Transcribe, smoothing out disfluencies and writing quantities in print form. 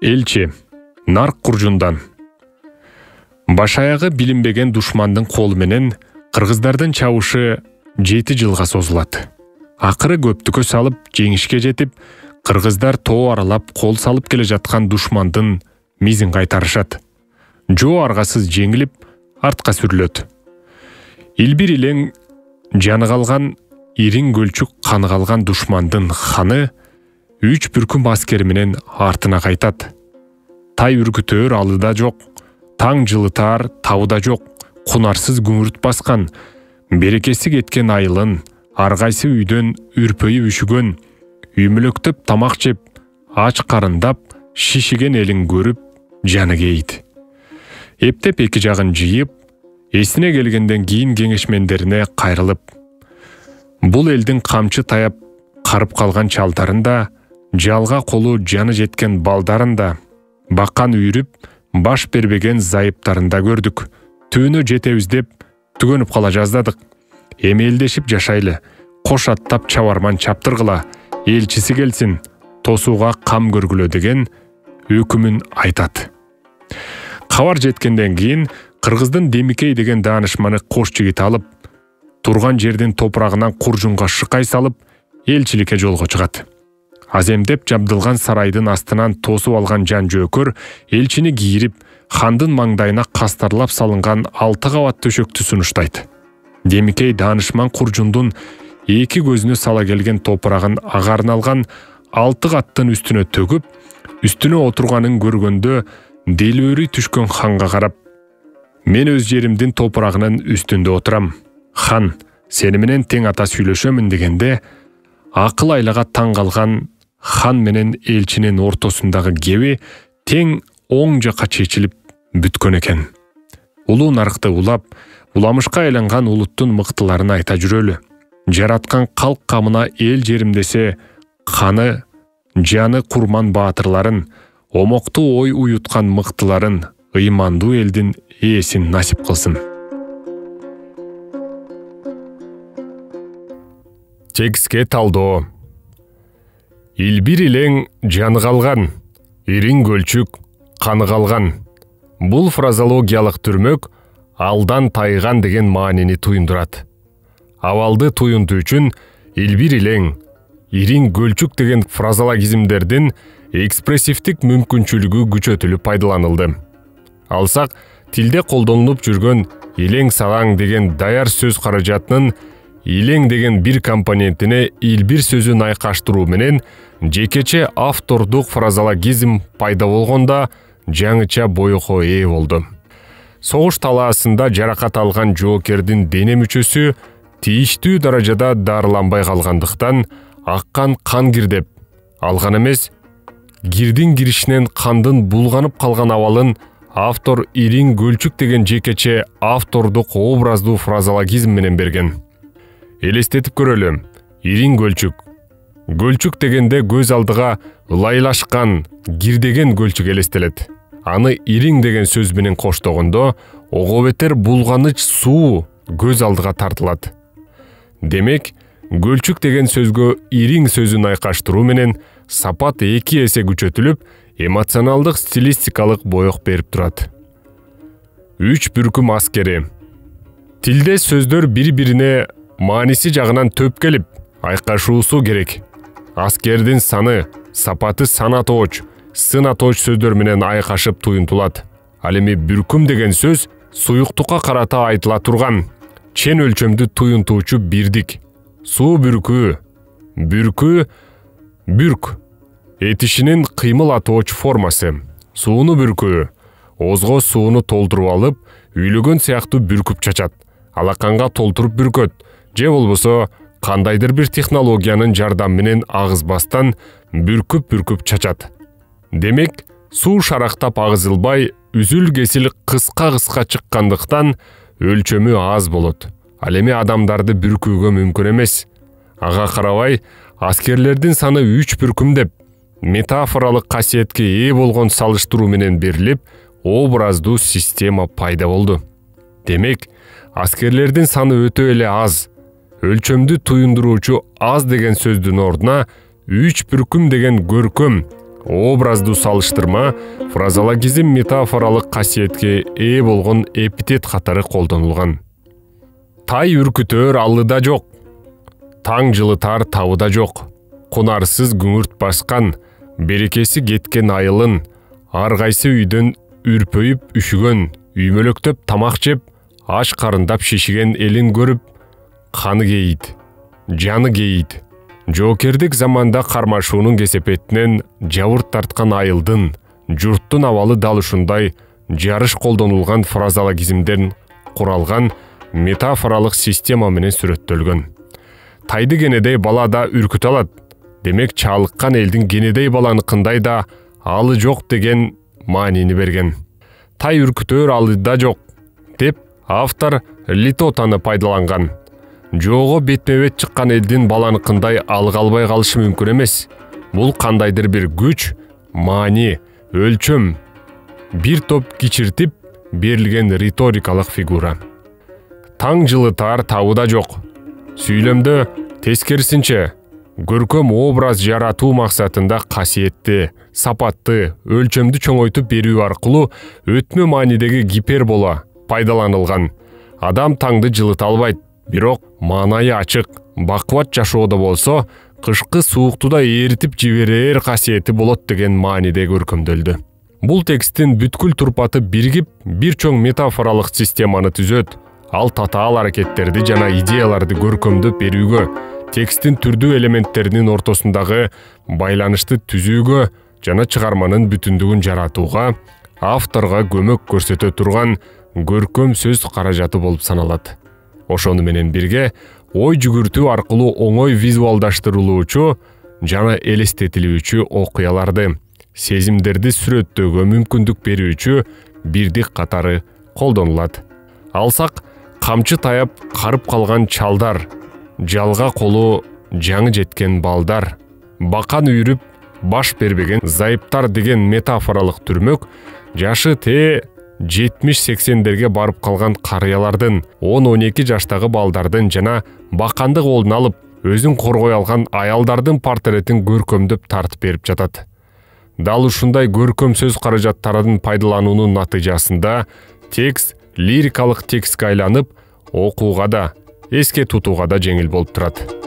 Элчи нарк куржундан. Баш аягы билинбеген душмандын колу менен кыргыздардын чабышы 7 жылга созулат. Акыры көптүккө салып жеңишке жетип, кыргыздар тоо аралап кол салып келе жаткан душмандын мизин кайтарышат. Жоо аргасыз жеңилип, артка сүрүлөт. Илбир илең жаны калган, ириң көлчүк каны калган душмандын ханы 3 бүркүм аскери менен артына кайтат. Тай үркүтөр алыда жок, таң жылытар табыда жок, кунарсыз күңүрт баскан, берекеси кеткен айылын, аргайсы үйдөн үрпөйүп үшүгөн, үймөлөктөп тамак жеп, ач карындап, шишиген элин көрүп, жаны кейт. Эптеп эки жагын жыйып, эсине келгенден кийин кеңешмендерине кайрылып, бул элдин камчы таяп карып калган чалдарында, жалга колу жаны жеткен балдарында, баккан үйрүп, баш бербеген зайыптарында көрдүк. Түбүнө жетебиз деп түгөнүп кала жаздадык. Эми элдешип жашайлы, кош аттап чабарман чаптыргыла, элчиси келсин, тосууга кам көргүлө деген өкүмүн айтат. Кабар жеткенден кийин Кыргыздын Демикей деген даанышманы кош жигит алып, турган жердин топурагынан куржунга шыкай салып, элчиликке жолго чыгат. Аземдеп жабдылган сарайдын астынан тосуп алган жан жөөкөр элчини кийирип, хандын маңдайына кастарлап салынган 6 кабат төшөктү сунуштайт. Демикей даанышман куржундун 2 көзүнө сала келген топурагын агарына алган 6 каттын үстүнө төгүп, үстүнө отурганын көргөндө делбөри түшкөн ханга карап, мен өз жеримдин топурагынын үстүндө отурам. Хан, сени менен тең ата сүйлөшөмүн дегенде, акыл айлага таң калган хан менен элчинин ортосундагы кеби тең оң жака чечилип бүткөн экен. Улуу нарыкты улап, уламышка айланган улуттун мыктыларын айта жүрөлү. Жараткан калк камына эл жерим десе, каны, жаны курман баатырларын, омокту ой уюткан мыктыларын, ыймандуу элдин ээсин насип кылсын. Текстке талдоо. Илбир илең жаны калган, ириң көлчүк каны калган. Бул фразологиялык түрмөк алдан тайган деген маанини туюндурат. Абалды туюнтуу үчүн илбир илең, ириң көлчүк деген фразологизмдердин экспрессивдик мүмкүнчүлүгү күчөтүлүп пайдаланылды. Алсак, тилде колдонулуп жүргөн илең сагаң деген даяр сөз каражатынын илең деген бир компонентине илбир сөзүн айкаштыруу менен жекече автордук фразологизм пайда болгондо жаңыча боюкка ээ болду. Согуш талаасында жаракат алган жоокердин дене мүчөсү тийиштүү даражада дарыланбай калгандыктан аккан кан кирдеп, алган эмес, кирдин киришинен кандын булганып калган абалын автор ириң көлчүк деген жекече автордук образдуу фразологизм менен берген. Элестетип көрөлү, ириң көлчүк. Көлчүк дегенде көз алдыга ылайлашкан, кирдеген көлчүк элестелет. Аны ириң деген сөз менен коштогондо, ого бетер булганыч суу көз алдыга тартылат. Демек, көлчүк деген сөзгө ириң сөзүн айкаштыруу менен сапат 2 эсе күчөтүлүп, эмоционалдык стилистикалык боек берип турат. 3 бүркүм аскери. Тилде сөздөр бири-бирине мааниси жагынан төп келип, айкашуусу керек. Аскердин саны, сапаты санатооч, сынатооч сөздөр менен айкашып туюнтулат. Ал эми бүркүм деген сөз суюктукка карата айтыла турган, чен өлчөмдү туюнтуучу бирдик. Суу бүркүү, бүркүү, бүрк. Этишинин кыймыл атооч формасы. Сууну бүркүү. Озго сууну толтуруп алып, үйлөгөн сыяктуу бүркүп чачат. Алаканга толтуруп бүркөт. Же болбосо кандайдыр бир технологиянын жардамы менен агызбастан бүркүп чачат. Демек, суу шарактап агызылбай, үзүл-кесил кыска чыккандыктан өлчөмү аз болот. Ал эми адамдарды бүркүүгө мүмкүн эмес. Ага карабай, аскерлердин саны 3 бүркүм деп метафоралык касиетке ээ болгон салыштыруу менен берилип, образдуу система пайда болду. Демек, аскерлердин саны өтө эле аз. Өлчөмдү туюндуруучу аз деген сөздүн ордуна 3 бүркүм деген көркөм, образдуу салыштырма фразологизм метафоралык касиетке ээ болгон эпитет катары колдонулган. Тай үркүтөр алыда жок, таң жылытар табыда жок, кунарсыз күңүрт баскан, берекеси кеткен айылын, ар кайсы үйдөн үрпөйүп үшүгөн, үймөлөктөп тамак жеп, аш карындап шишиген элин көрүп, каны кейит, жаны кейит. Жоокердик заманда кармашуунун кесепетинен жабырт тарткан айылдын, журттун абалы дал ушундай жарыш колдонулган фразологизмден куралган метафоралык система менен сүрөттөлгөн. Тайды кенедей бала да үркүтө алат. Демек чалыккан элдин кенедей баланыкындай да алы жок деген маанини берген. Тай үркүтөр алыда жок деп автор литотаны пайдаланган. Жоого бетме-бет чыккан элдин баланыкындай алга албай калышы мүмкүн эмес. Бул кандайдыр бир күч, маани, өлчөм, бир топ кичиртип берилген риторикалык фигура. Таң жылытар табыда жок. Сүйлөмдө тескерисинче көркөм образ жаратуу максатында касиетти, сапатты, өлчөмдү чоңойтуп берүү аркылуу өтмө маанидеги гипербола пайдаланылган. Адам таңды жылыта албайт, бирок маанайы ачык, бакубат жашоодо болсо, кышкы сууктуда эритип жиберер касиети болот деген мааниде көркөмдөлдү. Бул тексттин бүткүл турпаты биригип, бир чоң метафоралык системаны түзөт. Ал татаал аракеттерди жана идеяларды көркөмдөп берүүгө, тексттин түрдүү элементтеринин ортосундагы байланышты түзүүгө жана чыгарманын бүтүндүгүн жаратууга авторго көмөк көрсөтө турган көркөм сөз каражаты болуп саналат. Ошону менен бирге ой жүгүртүү аркылуу оңой визуалдаштырылуучу жана элестетилүүчү окуяларды, сезимдерди сүрөттөөгө мүмкүндүк берүүчү бирдик катары колдонулат. Алсак, камчы таяп карып калган чалдар, жалга колу жаңы жеткен балдар, бакан үйрүп баш бербеген зайыптар деген метафоралык түрмөк жашы те 70-80дерге барып калган карыялардын, 10-12 жаштагы балдардын жана бакандык олдун алып, өзүн коргой алган аялдардын портретин көркөмдөп тартып берип жатат. Дал ушундай көркөм сөз каражаттарын пайдалануунун натыйжасында текст лирикалык текстке айланып, окууга да, эске тутууга да жеңил болуп турат.